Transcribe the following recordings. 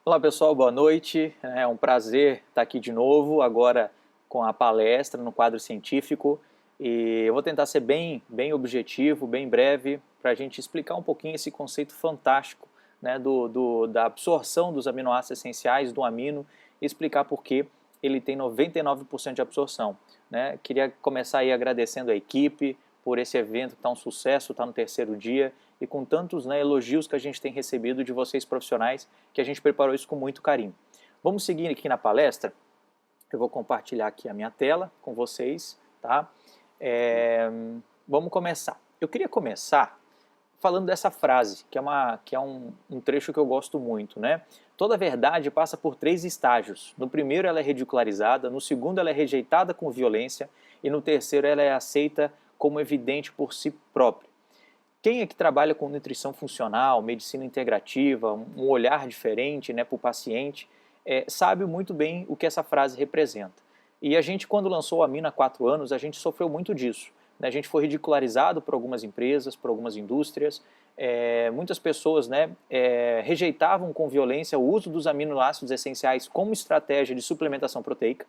Olá pessoal, boa noite. É um prazer estar aqui de novo, agora com a palestra no quadro científico. E eu vou tentar ser bem objetivo, bem breve, para a gente explicar um pouquinho esse conceito fantástico, né, da absorção dos aminoácidos essenciais, do amino, e explicar por que ele tem 99% de absorção. Né? Queria começar aí agradecendo a equipe por esse evento que está um sucesso, está no terceiro dia, e com tantos, né, elogios que a gente tem recebido de vocês profissionais, que a gente preparou isso com muito carinho. Vamos seguir aqui na palestra. Eu vou compartilhar aqui a minha tela com vocês, tá? Vamos começar. Eu queria começar falando dessa frase, que é um trecho que eu gosto muito, né? Toda verdade passa por 3 estágios. No primeiro ela é ridicularizada, no segundo ela é rejeitada com violência e no terceiro ela é aceita como evidente por si própria. Quem é que trabalha com nutrição funcional, medicina integrativa, um olhar diferente, né, para o paciente, sabe muito bem o que essa frase representa. E a gente, quando lançou o Amino há 4 anos, a gente sofreu muito disso. Né? A gente foi ridicularizado por algumas empresas, por algumas indústrias. Muitas pessoas, né, rejeitavam com violência o uso dos aminoácidos essenciais como estratégia de suplementação proteica.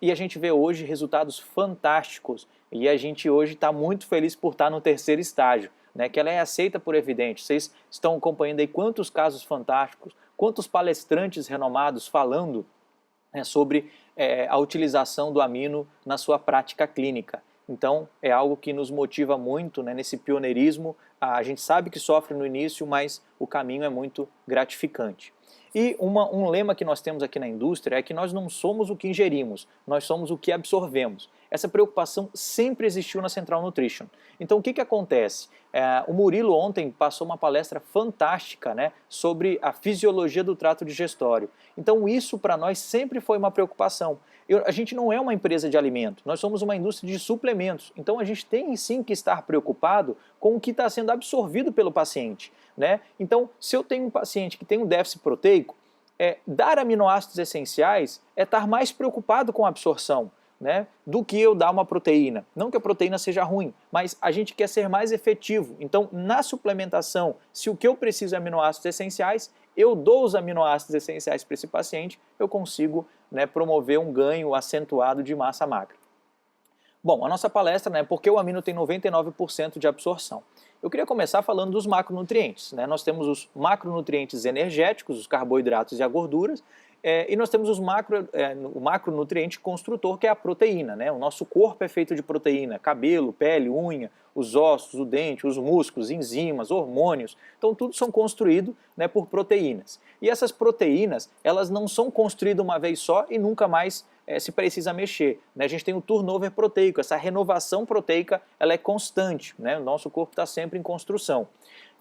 E a gente vê hoje resultados fantásticos. E a gente hoje está muito feliz por estar no terceiro estágio. Né, que ela é aceita por evidente. Vocês estão acompanhando aí quantos casos fantásticos, quantos palestrantes renomados falando, né, sobre a utilização do amino na sua prática clínica. Então, é algo que nos motiva muito, né, nesse pioneirismo. A gente sabe que sofre no início, mas o caminho é muito gratificante. E um lema que nós temos aqui na indústria é que nós não somos o que ingerimos, nós somos o que absorvemos. Essa preocupação sempre existiu na Central Nutrition. Então o que acontece? O Murilo ontem passou uma palestra fantástica, né, sobre a fisiologia do trato digestório. Então isso para nós sempre foi uma preocupação. A gente não é uma empresa de alimento, nós somos uma indústria de suplementos. Então a gente tem sim que estar preocupado com o que está sendo absorvido pelo paciente. Né? Então, se eu tenho um paciente que tem um déficit proteico, dar aminoácidos essenciais é estar mais preocupado com a absorção, né, do que eu dar uma proteína. Não que a proteína seja ruim, mas a gente quer ser mais efetivo. Então, na suplementação, se o que eu preciso é aminoácidos essenciais, eu dou os aminoácidos essenciais para esse paciente, eu consigo, né, promover um ganho acentuado de massa magra. Bom, a nossa palestra, né, porque o amino tem 99% de absorção. Eu queria começar falando dos macronutrientes. Né? Nós temos os macronutrientes energéticos, os carboidratos e as gorduras, e nós temos o macronutriente construtor, que é a proteína. Né? O nosso corpo é feito de proteína, cabelo, pele, unha, os ossos, o dente, os músculos, enzimas, hormônios. Então tudo são construídos, né, por proteínas. E essas proteínas, elas não são construídas uma vez só e nunca mais se precisa mexer. Né? A gente tem o turnover proteico, essa renovação proteica ela é constante. Né? O nosso corpo está sempre em construção.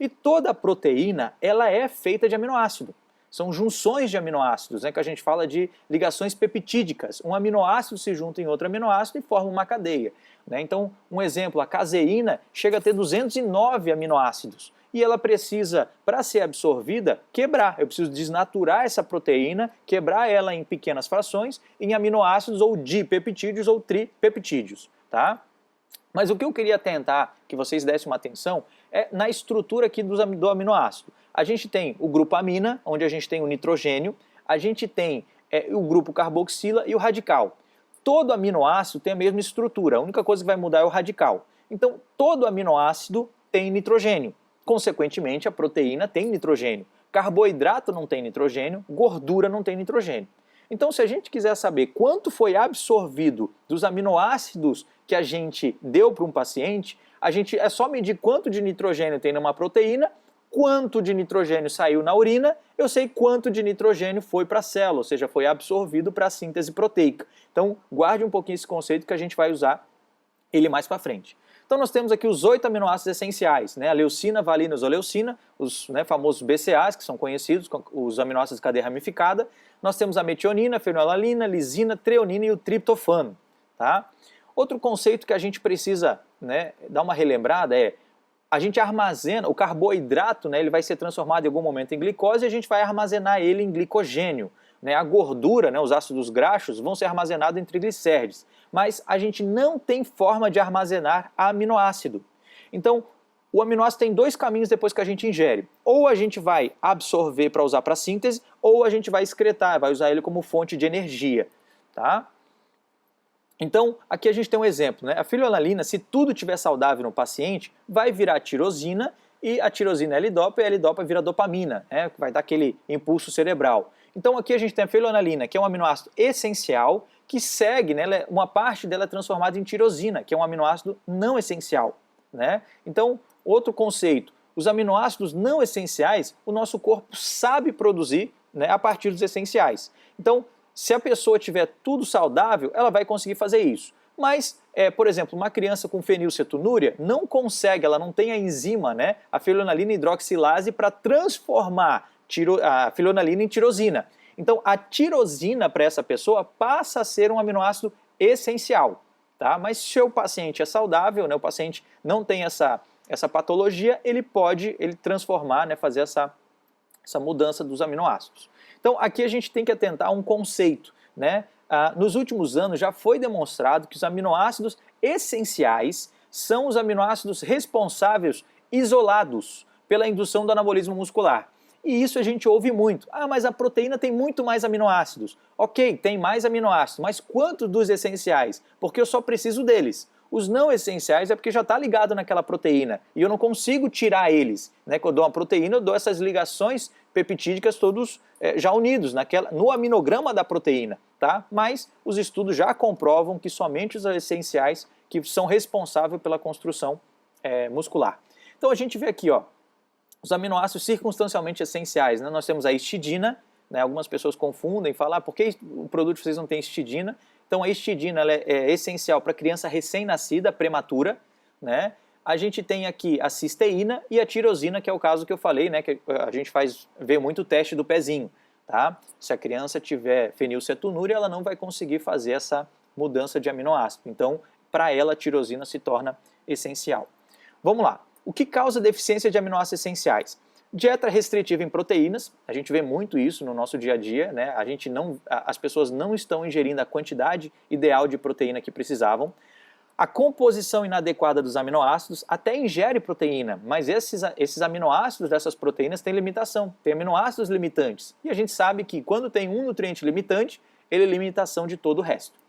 E toda proteína ela é feita de aminoácido. São junções de aminoácidos, né, que a gente fala de ligações peptídicas. Um aminoácido se junta em outro aminoácido e forma uma cadeia. Né? Então, um exemplo, a caseína chega a ter 209 aminoácidos. E ela precisa, para ser absorvida, quebrar. Eu preciso desnaturar essa proteína, quebrar ela em pequenas frações, em aminoácidos ou dipeptídeos ou tripeptídeos. Tá? Mas o que eu queria tentar que vocês dessem uma atenção é na estrutura aqui do aminoácido. A gente tem o grupo amina, onde a gente tem o nitrogênio, a gente tem o grupo carboxila e o radical. Todo aminoácido tem a mesma estrutura, a única coisa que vai mudar é o radical. Então, todo aminoácido tem nitrogênio. Consequentemente, a proteína tem nitrogênio. Carboidrato não tem nitrogênio, gordura não tem nitrogênio. Então, se a gente quiser saber quanto foi absorvido dos aminoácidos que a gente deu para um paciente, é só medir quanto de nitrogênio tem numa proteína, quanto de nitrogênio saiu na urina, eu sei quanto de nitrogênio foi para a célula, ou seja, foi absorvido para a síntese proteica. Então, guarde um pouquinho esse conceito que a gente vai usar ele mais para frente. Então nós temos aqui os 8 aminoácidos essenciais, né? A leucina, valina, isoleucina, os, né, famosos BCAAs, que são conhecidos, os aminoácidos de cadeia ramificada. Nós temos a metionina, a fenolalina, a lisina, treonina e o triptofano. Tá? Outro conceito que a gente precisa, né, dar uma relembrada é a gente armazena, o carboidrato, né, ele vai ser transformado em algum momento em glicose e a gente vai armazenar ele em glicogênio. Né? A gordura, né, os ácidos graxos, vão ser armazenados em triglicérides. Mas a gente não tem forma de armazenar aminoácido. Então, o aminoácido tem dois caminhos depois que a gente ingere. Ou a gente vai absorver para usar para síntese, ou a gente vai excretar, vai usar ele como fonte de energia, tá? Então, aqui a gente tem um exemplo, né? A fenilalanina, se tudo estiver saudável no paciente, vai virar tirosina, e a tirosina é L-dopa, e a L-dopa vira dopamina, né? Vai dar aquele impulso cerebral. Então aqui a gente tem a fenilalanina, que é um aminoácido essencial, que segue, né? Uma parte dela é transformada em tirosina, que é um aminoácido não essencial, né? Então, outro conceito, os aminoácidos não essenciais, o nosso corpo sabe produzir, né, a partir dos essenciais. Então, se a pessoa tiver tudo saudável, ela vai conseguir fazer isso. Mas, por exemplo, uma criança com fenilcetonúria não consegue, ela não tem a enzima, né, a fenilalanina hidroxilase, para transformar a fenilalanina em tirosina. Então, a tirosina para essa pessoa passa a ser um aminoácido essencial, tá? Mas se o paciente é saudável, né, o paciente não tem essa patologia, ele pode transformar, né, fazer essa mudança dos aminoácidos. Então, aqui a gente tem que atentar a um conceito, né? Nos últimos anos já foi demonstrado que os aminoácidos essenciais são os aminoácidos responsáveis isolados pela indução do anabolismo muscular. E isso a gente ouve muito. Ah, mas a proteína tem muito mais aminoácidos. Ok, tem mais aminoácidos, mas quantos dos essenciais? Porque eu só preciso deles. Os não essenciais é porque já está ligado naquela proteína e eu não consigo tirar eles, né? Quando eu dou uma proteína, eu dou essas ligações peptídicas todos já unidos no aminograma da proteína, tá? Mas os estudos já comprovam que somente os essenciais que são responsáveis pela construção muscular. Então a gente vê aqui, ó, os aminoácidos circunstancialmente essenciais, né? Nós temos a histidina, né? Algumas pessoas confundem, falam, por que o produto de vocês não tem histidina? Então a histidina ela é essencial para criança recém-nascida, prematura, né? A gente tem aqui a cisteína e a tirosina, que é o caso que eu falei, né? Que a gente vê muito o teste do pezinho, tá? Se a criança tiver fenilcetonúria, ela não vai conseguir fazer essa mudança de aminoácido. Então, para ela, a tirosina se torna essencial. Vamos lá. O que causa deficiência de aminoácidos essenciais? Dieta restritiva em proteínas, a gente vê muito isso no nosso dia a dia, né? As pessoas não estão ingerindo a quantidade ideal de proteína que precisavam. A composição inadequada dos aminoácidos até ingere proteína, mas esses aminoácidos dessas proteínas têm limitação, tem aminoácidos limitantes. E a gente sabe que quando tem um nutriente limitante, ele é limitação de todo o resto.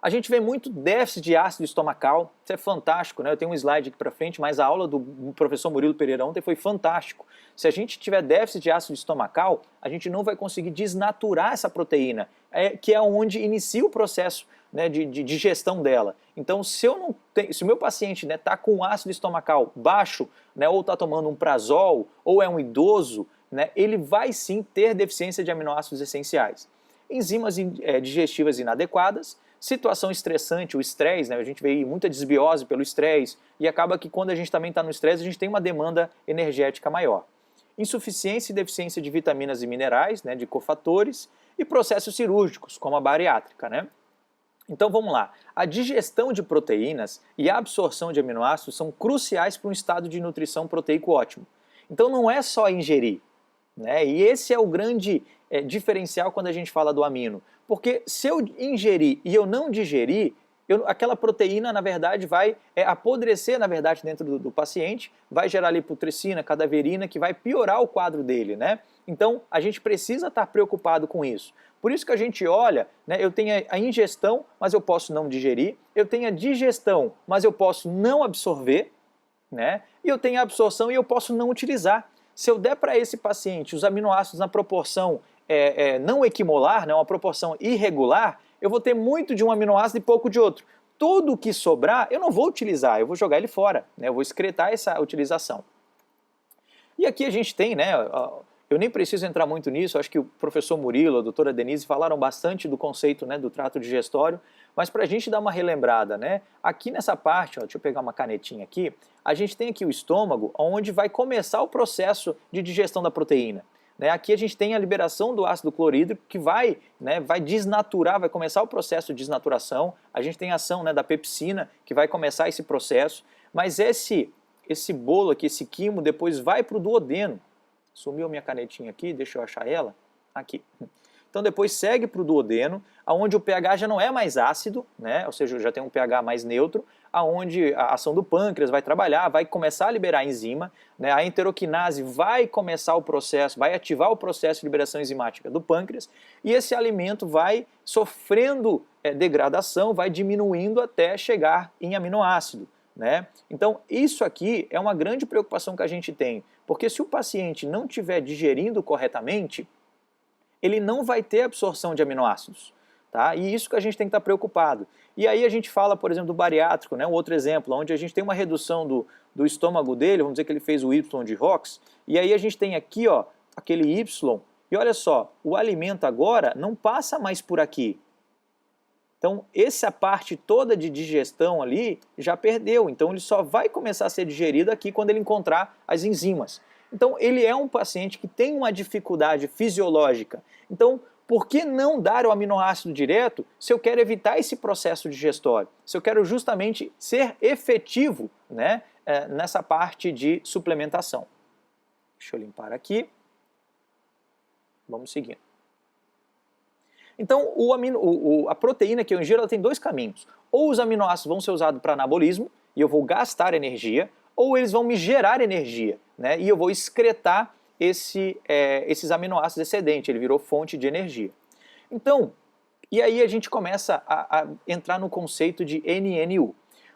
A gente vê muito déficit de ácido estomacal, isso é fantástico, né? Eu tenho um slide aqui para frente, mas a aula do professor Murilo Pereira ontem foi fantástico. Se a gente tiver déficit de ácido estomacal, a gente não vai conseguir desnaturar essa proteína, que é onde inicia o processo, né, de digestão dela. Então, se o meu paciente está com ácido estomacal baixo, né, ou está tomando um prazol, ou é um idoso, né, ele vai sim ter deficiência de aminoácidos essenciais. Enzimas digestivas inadequadas, situação estressante, o estresse, né? A gente vê muita desbiose pelo estresse e acaba que quando a gente também está no estresse, a gente tem uma demanda energética maior. Insuficiência e deficiência de vitaminas e minerais, né, de cofatores, e processos cirúrgicos, como a bariátrica, né? Então vamos lá, a digestão de proteínas e a absorção de aminoácidos são cruciais para um estado de nutrição proteico ótimo. Então não é só ingerir, né? E esse é o grande diferencial quando a gente fala do amino. Porque se eu ingerir e eu não digerir, aquela proteína, na verdade, vai apodrecer, na verdade, dentro do paciente, vai gerar lipotricina, cadaverina, que vai piorar o quadro dele, né? Então, a gente precisa estar preocupado com isso. Por isso que a gente olha, né, eu tenho a ingestão, mas eu posso não digerir, eu tenho a digestão, mas eu posso não absorver, né? E eu tenho a absorção e eu posso não utilizar. Se eu der para esse paciente os aminoácidos na proporção não equimolar, né, uma proporção irregular, eu vou ter muito de um aminoácido e pouco de outro. Tudo o que sobrar, eu não vou utilizar, eu vou jogar ele fora, né, eu vou excretar essa utilização. E aqui a gente tem, né, eu nem preciso entrar muito nisso, acho que o professor Murilo, a doutora Denise falaram bastante do conceito, né, do trato digestório, mas para a gente dar uma relembrada, né, aqui nessa parte, ó, deixa eu pegar uma canetinha aqui, a gente tem aqui o estômago, onde vai começar o processo de digestão da proteína. Né, aqui a gente tem a liberação do ácido clorídrico que vai desnaturar, vai começar o processo de desnaturação, a gente tem a ação, né, da pepsina que vai começar esse processo, mas esse bolo aqui, esse quimo, depois vai para o duodeno. Sumiu a minha canetinha aqui, deixa eu achar ela. Aqui. Então depois segue para o duodeno, onde o pH já não é mais ácido, né? Ou seja, já tem um pH mais neutro, aonde a ação do pâncreas vai trabalhar, vai começar a liberar a enzima, né? A enteroquinase vai começar o processo, vai ativar o processo de liberação enzimática do pâncreas, e esse alimento vai sofrendo degradação, vai diminuindo até chegar em aminoácido, né? Então isso aqui é uma grande preocupação que a gente tem, porque se o paciente não estiver digerindo corretamente, ele não vai ter absorção de aminoácidos. Tá? E isso que a gente tem que estar preocupado. E aí a gente fala, por exemplo, do bariátrico, né? Um outro exemplo, onde a gente tem uma redução do estômago dele, vamos dizer que ele fez o Y de Rox, e aí a gente tem aqui, ó, aquele Y, e olha só, o alimento agora não passa mais por aqui. Então, essa parte toda de digestão ali já perdeu, então ele só vai começar a ser digerido aqui quando ele encontrar as enzimas. Então, ele é um paciente que tem uma dificuldade fisiológica. Então, por que não dar o aminoácido direto se eu quero evitar esse processo digestório? Se eu quero justamente ser efetivo, né, nessa parte de suplementação. Deixa eu limpar aqui. Vamos seguindo. Então, a proteína que eu ingiro ela tem dois caminhos. Ou os aminoácidos vão ser usados para anabolismo, e eu vou gastar energia, ou eles vão me gerar energia, né, e eu vou excretar esses aminoácidos excedentes, ele virou fonte de energia. Então, e aí a gente começa a entrar no conceito de NNU.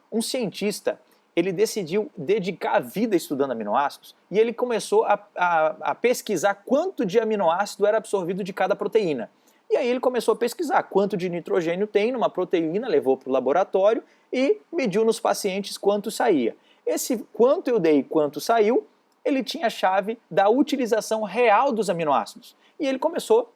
Um cientista, ele decidiu dedicar a vida estudando aminoácidos e ele começou a pesquisar quanto de aminoácido era absorvido de cada proteína. E aí ele começou a pesquisar quanto de nitrogênio tem numa proteína, levou para o laboratório e mediu nos pacientes quanto saía. Esse quanto eu dei e quanto saiu, ele tinha a chave da utilização real dos aminoácidos. E ele começou,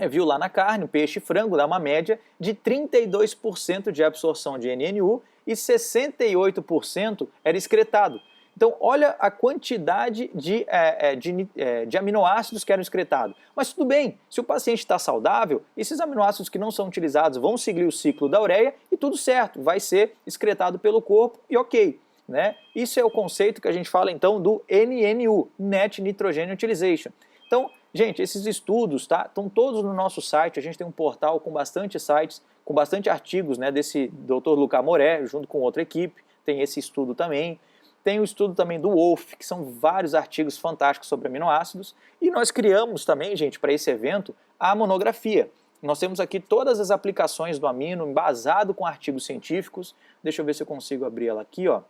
viu lá na carne, o peixe e frango, dá uma média de 32% de absorção de NNU e 68% era excretado. Então, olha a quantidade de aminoácidos que eram excretados. Mas tudo bem, se o paciente está saudável, esses aminoácidos que não são utilizados vão seguir o ciclo da ureia e tudo certo, vai ser excretado pelo corpo e ok. Né? Isso é o conceito que a gente fala então do NNU, Net Nitrogen Utilization. Então, gente, esses estudos estão todos no nosso site, a gente tem um portal com bastante sites, com bastante artigos, né, desse Dr. Lucas Moré, junto com outra equipe, tem esse estudo também. Tem o estudo também do Wolff, que são vários artigos fantásticos sobre aminoácidos. E nós criamos também, gente, para esse evento, a monografia. Nós temos aqui todas as aplicações do amino, embasado com artigos científicos. Deixa eu ver se eu consigo abrir ela aqui, ó.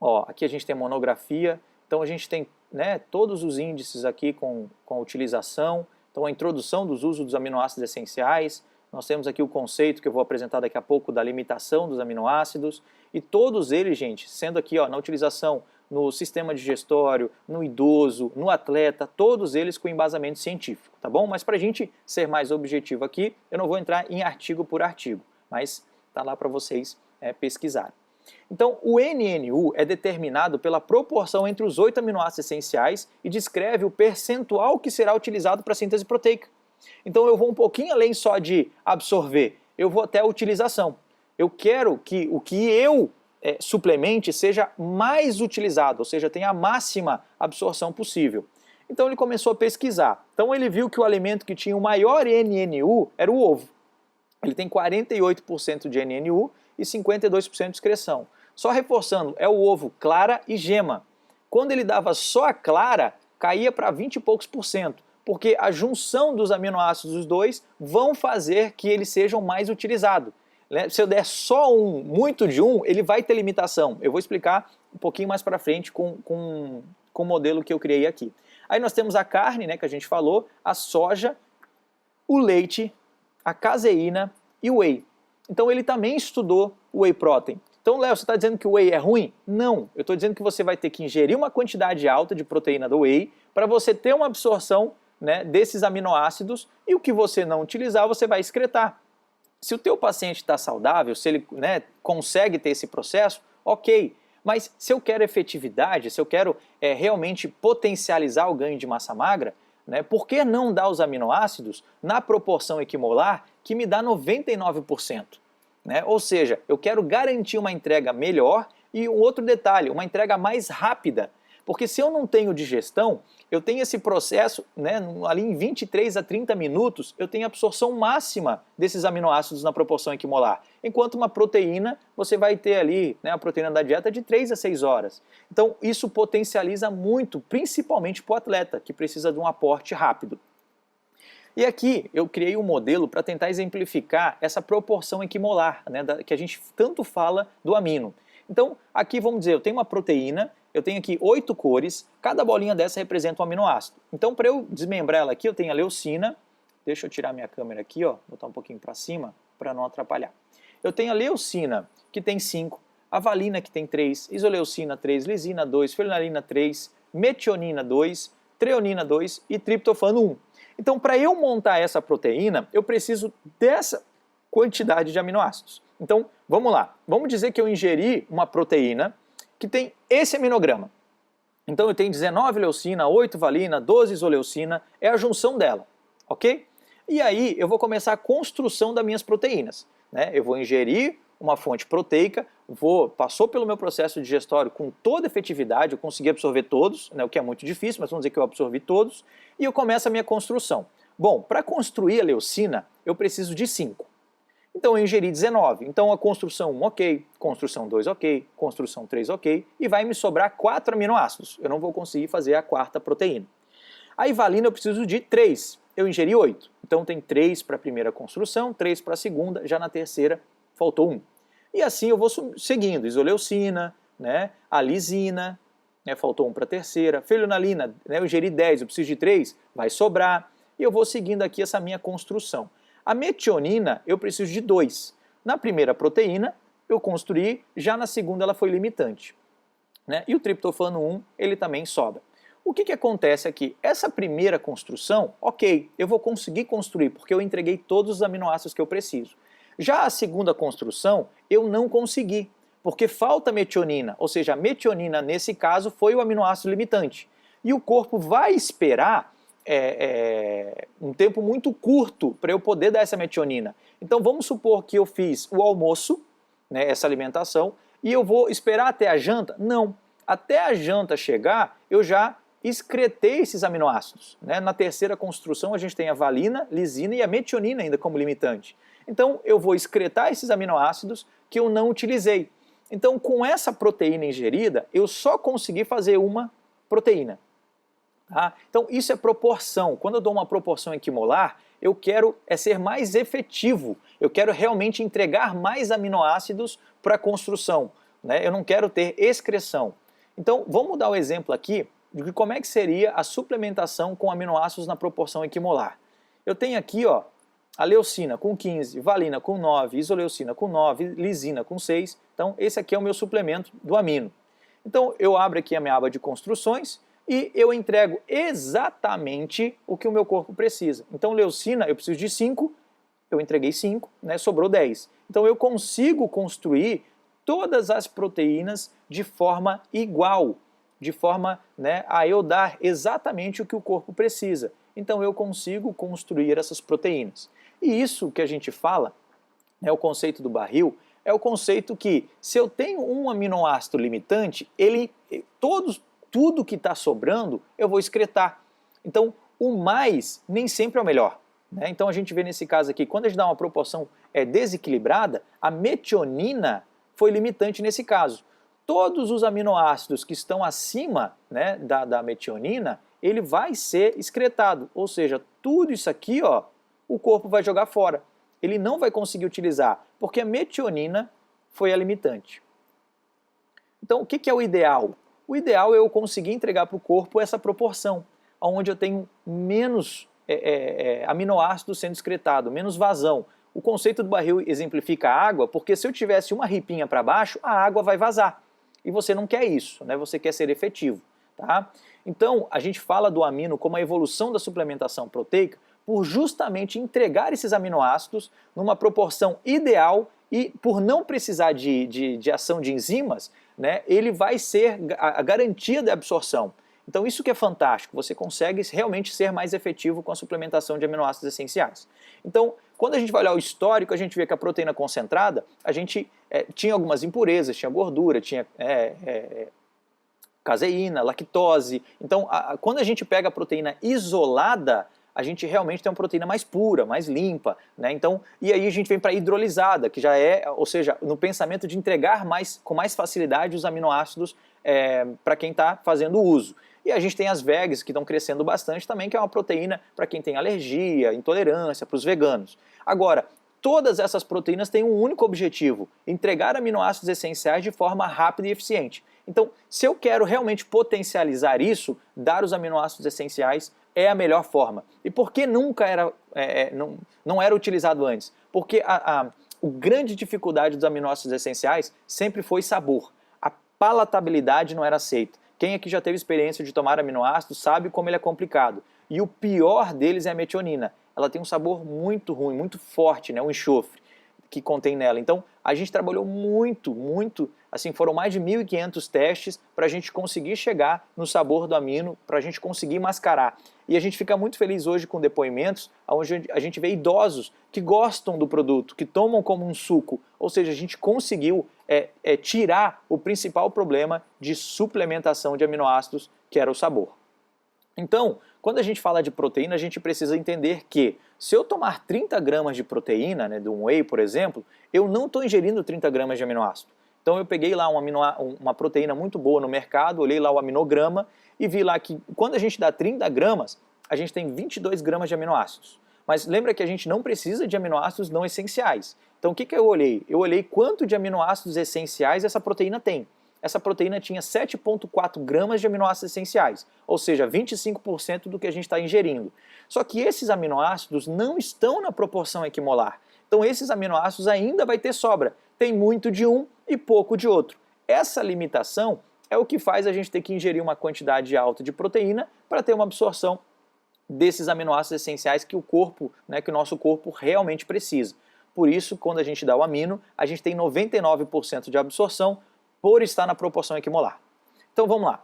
Ó, aqui a gente tem monografia, então a gente tem, né, todos os índices aqui com a utilização, então a introdução dos usos dos aminoácidos essenciais, nós temos aqui o conceito que eu vou apresentar daqui a pouco da limitação dos aminoácidos, e todos eles, gente, sendo aqui ó, na utilização no sistema digestório, no idoso, no atleta, todos eles com embasamento científico, tá bom? Mas para a gente ser mais objetivo aqui, eu não vou entrar em artigo por artigo, mas tá lá para vocês pesquisarem. Então, o NNU é determinado pela proporção entre os 8 aminoácidos essenciais e descreve o percentual que será utilizado para a síntese proteica. Então, eu vou um pouquinho além só de absorver, eu vou até a utilização. Eu quero que o que eu suplemente seja mais utilizado, ou seja, tenha a máxima absorção possível. Então, ele começou a pesquisar. Então, ele viu que o alimento que tinha o maior NNU era o ovo. Ele tem 48% de NNU e 52% de excreção. Só reforçando, é o ovo clara e gema. Quando ele dava só a clara, caía para 20 e poucos por cento, porque a junção dos aminoácidos dos dois vão fazer que eles sejam mais utilizados. Se eu der só muito de um, ele vai ter limitação. Eu vou explicar um pouquinho mais para frente com o modelo que eu criei aqui. Aí nós temos a carne, né, que a gente falou, a soja, o leite, a caseína e o whey. Então ele também estudou o whey protein. Então, Léo, você está dizendo que o whey é ruim? Não, eu estou dizendo que você vai ter que ingerir uma quantidade alta de proteína do whey para você ter uma absorção, né, desses aminoácidos, e o que você não utilizar, você vai excretar. Se o teu paciente está saudável, se ele, né, consegue ter esse processo, ok. Mas se eu quero efetividade, se eu quero realmente potencializar o ganho de massa magra, né, por que não dar os aminoácidos na proporção equimolar que me dá 99%? Né? Ou seja, eu quero garantir uma entrega melhor e um outro detalhe, uma entrega mais rápida. Porque se eu não tenho digestão, eu tenho esse processo, né, ali em 23 a 30 minutos, eu tenho a absorção máxima desses aminoácidos na proporção equimolar. Enquanto uma proteína, você vai ter ali, né, a proteína da dieta de 3 a 6 horas. Então isso potencializa muito, principalmente para o atleta, que precisa de um aporte rápido. E aqui eu criei um modelo para tentar exemplificar essa proporção equimolar, né, que a gente tanto fala do amino. Então aqui vamos dizer, eu tenho uma proteína, eu tenho aqui 8 cores, cada bolinha dessa representa um aminoácido. Então para eu desmembrar ela aqui, eu tenho a leucina, deixa eu tirar minha câmera aqui, ó, botar um pouquinho para cima para não atrapalhar. Eu tenho a leucina, que tem 5, a valina, que tem 3, isoleucina 3, lisina 2, felinalina 3, metionina 2, treonina 2 e triptofano 1. Então, para eu montar essa proteína, eu preciso dessa quantidade de aminoácidos. Então, vamos lá. Vamos dizer que eu ingeri uma proteína que tem esse aminograma. Então, eu tenho 19 leucina, 8 valina, 12 isoleucina, é a junção dela, ok? E aí, eu vou começar a construção das minhas proteínas, né? Eu vou ingerir uma fonte proteica, passou pelo meu processo digestório com toda efetividade, eu consegui absorver todos, né, o que é muito difícil, mas vamos dizer que eu absorvi todos, e eu começo a minha construção. Bom, para construir a leucina, eu preciso de 5. Então eu ingeri 19. Então a construção 1 ok, construção 2 ok, construção 3 ok, e vai me sobrar 4 aminoácidos. Eu não vou conseguir fazer a quarta proteína. Aí valina eu preciso de 3. Eu ingeri 8. Então tem 3 para a primeira construção, 3 para a segunda, já na terceira faltou 1. E assim eu vou seguindo, isoleucina, né, a lisina, né, faltou 1 para a terceira, felinalina, né, eu ingeri 10, eu preciso de 3, vai sobrar, e eu vou seguindo aqui essa minha construção. A metionina eu preciso de 2. Na primeira proteína eu construí, já na segunda ela foi limitante. Né, e o triptofano 1 ele também sobra. O que acontece aqui? Essa primeira construção, ok, eu vou conseguir construir, porque eu entreguei todos os aminoácidos que eu preciso. Já a segunda construção, eu não consegui, porque falta metionina, ou seja, a metionina nesse caso foi o aminoácido limitante. E o corpo vai esperar um tempo muito curto para eu poder dar essa metionina. Então vamos supor que eu fiz o almoço, né, essa alimentação, e eu vou esperar até a janta? Não. Até a janta chegar, eu já excretei esses aminoácidos. Né? Na terceira construção a gente tem a valina, lisina e a metionina ainda como limitante. Então eu vou excretar esses aminoácidos que eu não utilizei. Então com essa proteína ingerida, eu só consegui fazer uma proteína. Tá? Então isso é proporção. Quando eu dou uma proporção equimolar, eu quero ser mais efetivo. Eu quero realmente entregar mais aminoácidos para a construção. Né? Eu não quero ter excreção. Então vamos dar o exemplo aqui de como é que seria a suplementação com aminoácidos na proporção equimolar. Eu tenho aqui, ó, a leucina com 15, valina com 9, isoleucina com 9, lisina com 6. Então esse aqui é o meu suplemento do amino. Então eu abro aqui a minha aba de construções e eu entrego exatamente o que o meu corpo precisa. Então leucina eu preciso de 5, eu entreguei 5, né, sobrou 10. Então eu consigo construir todas as proteínas de forma igual, de forma, né, a eu dar exatamente o que o corpo precisa. Então eu consigo construir essas proteínas. E isso que a gente fala, né, o conceito do barril, é o conceito que se eu tenho um aminoácido limitante, tudo que está sobrando eu vou excretar. Então o mais nem sempre é o melhor. Né? Então a gente vê nesse caso aqui, quando a gente dá uma proporção desequilibrada, a metionina foi limitante nesse caso. Todos os aminoácidos que estão acima, né, da metionina, ele vai ser excretado. Ou seja, tudo isso aqui, ó, o corpo vai jogar fora. Ele não vai conseguir utilizar, porque a metionina foi a limitante. Então, o que é o ideal? O ideal é eu conseguir entregar para o corpo essa proporção, onde eu tenho menos aminoácidos sendo excretado, menos vazão. O conceito do barril exemplifica a água, porque se eu tivesse uma ripinha para baixo, a água vai vazar. E você não quer isso, né? Você quer ser efetivo. Tá? Então, a gente fala do amino como a evolução da suplementação proteica por justamente entregar esses aminoácidos numa proporção ideal e por não precisar de ação de enzimas, né, ele vai ser a garantia da absorção. Então isso que é fantástico, você consegue realmente ser mais efetivo com a suplementação de aminoácidos essenciais. Então, quando a gente vai olhar o histórico, a gente vê que a proteína concentrada, a gente tinha algumas impurezas, tinha gordura, tinha caseína, lactose. Então, quando a gente pega a proteína isolada, a gente realmente tem uma proteína mais pura, mais limpa, né? Então, e aí a gente vem para a hidrolisada, que já é, ou seja, no pensamento de entregar com mais facilidade os aminoácidos para quem está fazendo uso. E a gente tem as vegs, que estão crescendo bastante também, que é uma proteína para quem tem alergia, intolerância, para os veganos. Agora, todas essas proteínas têm um único objetivo: entregar aminoácidos essenciais de forma rápida e eficiente. Então, se eu quero realmente potencializar isso, dar os aminoácidos essenciais é a melhor forma. E por que nunca não era utilizado antes? Porque a grande dificuldade dos aminoácidos essenciais sempre foi sabor. A palatabilidade não era aceita. Quem aqui já teve experiência de tomar aminoácidos sabe como ele é complicado. E o pior deles é a metionina. Ela tem um sabor muito ruim, muito forte, né? O enxofre que contém nela. Então, a gente trabalhou muito, assim, foram mais de 1.500 testes para a gente conseguir chegar no sabor do amino, para a gente conseguir mascarar. E a gente fica muito feliz hoje com depoimentos onde a gente vê idosos que gostam do produto, que tomam como um suco. Ou seja, a gente conseguiu tirar o principal problema de suplementação de aminoácidos, que era o sabor. Então, quando a gente fala de proteína, a gente precisa entender que se eu tomar 30 gramas de proteína, né, de um whey, por exemplo, eu não estou ingerindo 30 gramas de aminoácido. Então eu peguei lá uma proteína muito boa no mercado, olhei lá o aminograma e vi lá que quando a gente dá 30 gramas, a gente tem 22 gramas de aminoácidos. Mas lembra que a gente não precisa de aminoácidos não essenciais. Então o que eu olhei? Eu olhei quanto de aminoácidos essenciais essa proteína tem. Essa proteína tinha 7,4 gramas de aminoácidos essenciais, ou seja, 25% do que a gente está ingerindo. Só que esses aminoácidos não estão na proporção equimolar. Então esses aminoácidos ainda vai ter sobra. Tem muito de um e pouco de outro. Essa limitação é o que faz a gente ter que ingerir uma quantidade alta de proteína para ter uma absorção desses aminoácidos essenciais que o corpo, né, que o nosso corpo realmente precisa. Por isso, quando a gente dá o amino, a gente tem 99% de absorção por estar na proporção equimolar. Então vamos lá.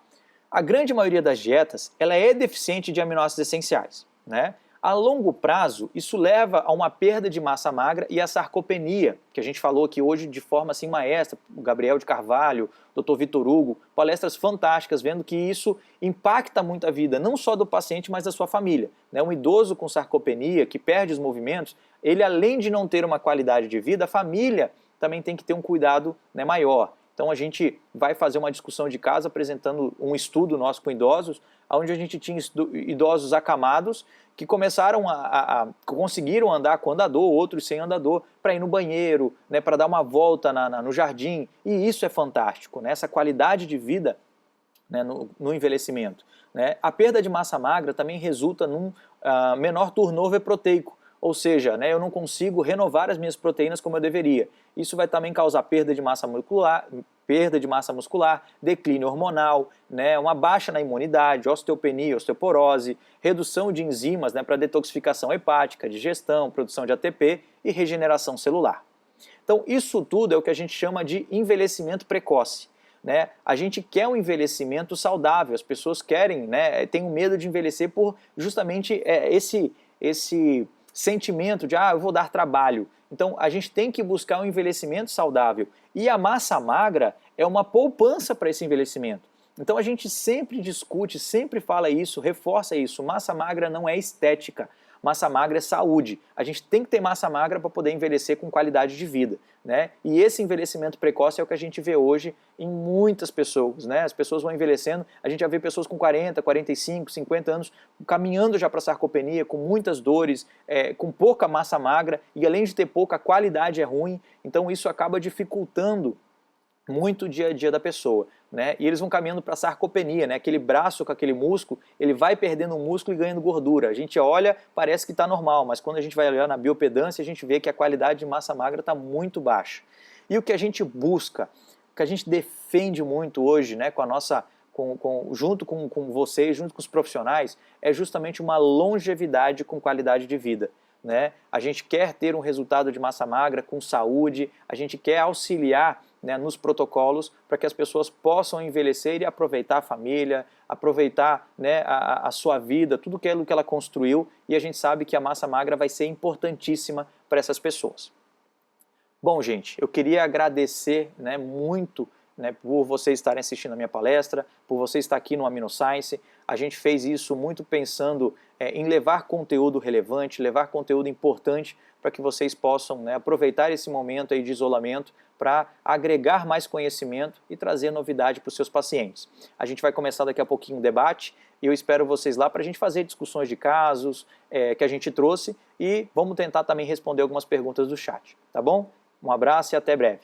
A grande maioria das dietas ela é deficiente de aminoácidos essenciais, né? A longo prazo, isso leva a uma perda de massa magra e a sarcopenia, que a gente falou aqui hoje de forma assim maestra, o Gabriel de Carvalho, Dr. Vitor Hugo, palestras fantásticas, vendo que isso impacta muito a vida, não só do paciente, mas da sua família. Né? Um idoso com sarcopenia, que perde os movimentos, ele além de não ter uma qualidade de vida, a família também tem que ter um cuidado, né, maior. Então a gente vai fazer uma discussão de casa apresentando um estudo nosso com idosos, onde a gente tinha idosos acamados que começaram conseguiram andar com andador, outros sem andador, para ir no banheiro, né, para dar uma volta no jardim, e isso é fantástico, né, essa qualidade de vida, né, no envelhecimento. Né. A perda de massa magra também resulta num menor turnover proteico, ou seja, né, eu não consigo renovar as minhas proteínas como eu deveria. Isso vai também causar perda de massa muscular, declínio hormonal, né, uma baixa na imunidade, osteopenia, osteoporose, redução de enzimas, né, para detoxificação hepática, digestão, produção de ATP e regeneração celular. Então isso tudo é o que a gente chama de envelhecimento precoce. Né? A gente quer um envelhecimento saudável, as pessoas querem, né, têm medo de envelhecer por justamente esse sentimento de, eu vou dar trabalho. Então, a gente tem que buscar um envelhecimento saudável. E a massa magra é uma poupança para esse envelhecimento. Então, a gente sempre discute, sempre fala isso, reforça isso. Massa magra não é estética. Massa magra é saúde. A gente tem que ter massa magra para poder envelhecer com qualidade de vida. Né? E esse envelhecimento precoce é o que a gente vê hoje em muitas pessoas. Né? As pessoas vão envelhecendo, a gente já vê pessoas com 40, 45, 50 anos caminhando já para sarcopenia, com muitas dores, com pouca massa magra, e além de ter pouca, a qualidade é ruim, então isso acaba dificultando muito o dia a dia da pessoa. Né? E eles vão caminhando para a sarcopenia, né? Aquele braço com aquele músculo, ele vai perdendo o músculo e ganhando gordura. A gente olha, parece que está normal, mas quando a gente vai olhar na biopedância, a gente vê que a qualidade de massa magra está muito baixa. E o que a gente busca, o que a gente defende muito hoje, né, junto com vocês, junto com os profissionais, é justamente uma longevidade com qualidade de vida. Né? A gente quer ter um resultado de massa magra com saúde, a gente quer auxiliar, né, nos protocolos para que as pessoas possam envelhecer e aproveitar a família, aproveitar, né, a sua vida, tudo aquilo que ela construiu, e a gente sabe que a massa magra vai ser importantíssima para essas pessoas. Bom, gente, eu queria agradecer, né, muito né, por vocês estarem assistindo a minha palestra, por você estar aqui no AminoScience. A gente fez isso muito pensando em levar conteúdo relevante, levar conteúdo importante para que vocês possam, né, aproveitar esse momento aí de isolamento para agregar mais conhecimento e trazer novidade para os seus pacientes. A gente vai começar daqui a pouquinho o debate e eu espero vocês lá para a gente fazer discussões de casos que a gente trouxe e vamos tentar também responder algumas perguntas do chat, tá bom? Um abraço e até breve.